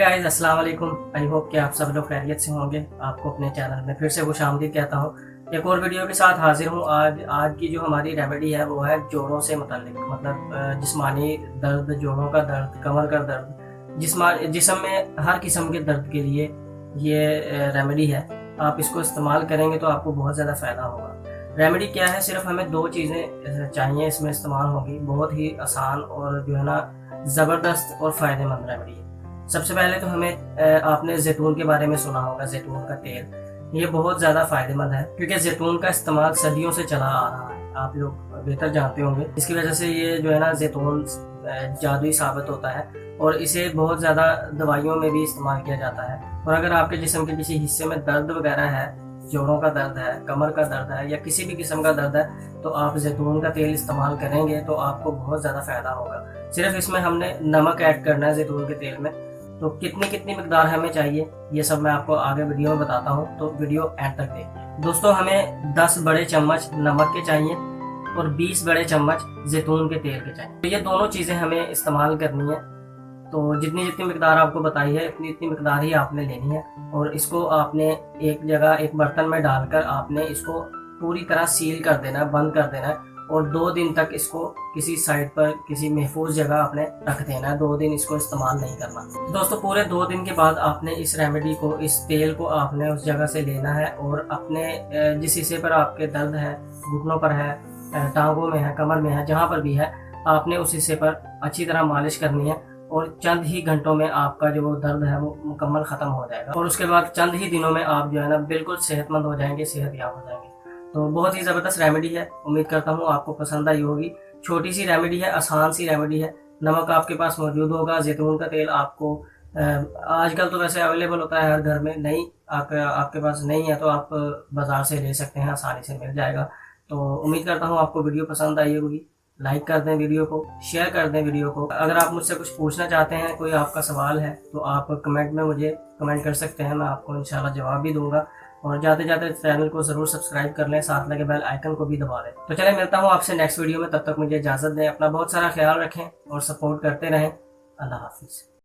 Guys, अस्सलाम वालेकुम। I hope कि आप सब लोग खैरियत से होंगे। आपको अपने चैनल में फिर से खुशामदीद कहता हूँ। एक और वीडियो के साथ हाजिर हूँ। आज की जो हमारी रेमेडी है वो है जोड़ों से मुताल्लिक, मतलब जिस्मानी दर्द, जोड़ों का दर्द, कमर का दर्द, जिस्म में हर किस्म के दर्द के लिए ये रेमेडी है। आप इसको इस्तेमाल करेंगे तो आपको बहुत ज़्यादा फ़ायदा होगा। रेमेडी क्या है, सिर्फ हमें 2 चीज़ें चाहिए इसमें इस्तेमाल होगी। बहुत ही आसान और जो है ना ज़बरदस्त और फ़ायदेमंद रेमेडी है। सबसे पहले तो हमें आपने ज़ैतून के बारे में सुना होगा, ज़ैतून का तेल। ये बहुत ज़्यादा फ़ायदेमंद है क्योंकि ज़ैतून का इस्तेमाल सदियों से चला आ रहा है, आप लोग बेहतर जानते होंगे। इसकी वजह से ये जो है ना ज़ैतून जादुई साबित होता है और इसे बहुत ज़्यादा दवाइयों में भी इस्तेमाल किया जाता है। और अगर आपके जिस्म के किसी हिस्से में दर्द वगैरह है, जोड़ों का दर्द है, कमर का दर्द है या किसी भी किस्म का दर्द है, तो आप ज़ैतून का तेल इस्तेमाल करेंगे तो आपको बहुत ज़्यादा फ़ायदा होगा। सिर्फ इसमें हमने नमक ऐड करना है ज़ैतून के तेल में। तो कितनी कितनी मिकदार हमें चाहिए ये सब मैं आपको आगे वीडियो में बताता हूँ, तो वीडियो एंड तक देखिए। दोस्तों, हमें 10 बड़े चम्मच नमक के चाहिए और 20 बड़े चम्मच जैतून के तेल के चाहिए। तो ये दोनों चीज़ें हमें इस्तेमाल करनी है। तो जितनी जितनी मिकदार आपको बताई है इतनी इतनी मिकदार ही आपने लेनी है और इसको आपने एक जगह एक बर्तन में डालकर आपने इसको पूरी तरह सील कर देना है, बंद कर देना है और 2 दिन तक इसको किसी साइड पर किसी महफूज जगह आपने रख देना है। 2 दिन इसको इस्तेमाल नहीं करना। दोस्तों, पूरे 2 दिन के बाद आपने इस रेमेडी को, इस तेल को आपने उस जगह से लेना है और अपने जिस हिस्से पर आपके दर्द है, घुटनों पर है, टांगों में है, कमर में है, जहाँ पर भी है, आपने उस हिस्से पर अच्छी तरह मालिश करनी है और चंद ही घंटों में आपका जो वो दर्द है वो मुकम्मल ख़त्म हो जाएगा और उसके बाद चंद ही दिनों में आप जो है ना बिल्कुल सेहतमंद हो जाएंगे, सेहतयाब हो जाएंगे। तो बहुत ही ज़बरदस्त रेमेडी है। उम्मीद करता हूँ आपको पसंद आई होगी। छोटी सी रेमेडी है, आसान सी रेमेडी है। नमक आपके पास मौजूद होगा, जैतून का तेल आपको आजकल तो वैसे अवेलेबल होता है हर घर में। नहीं, आपके पास नहीं है तो आप बाज़ार से ले सकते हैं, आसानी से मिल जाएगा। तो उम्मीद करता हूँ आपको वीडियो पसंद आई होगी। लाइक कर दें वीडियो को, शेयर कर दें वीडियो को। अगर आप मुझसे कुछ पूछना चाहते हैं, कोई आपका सवाल है, तो आप कमेंट में मुझे कमेंट कर सकते हैं। मैं आपको इंशाल्लाह जवाब भी दूंगा। और जाते जाते चैनल को ज़रूर सब्सक्राइब कर लें, साथ लगे बेल आइकन को भी दबा लें। तो चलें, मिलता हूँ आपसे नेक्स्ट वीडियो में। तब तक मुझे इजाज़त दें। अपना बहुत सारा ख्याल रखें और सपोर्ट करते रहें। अल्लाह हाफिज़।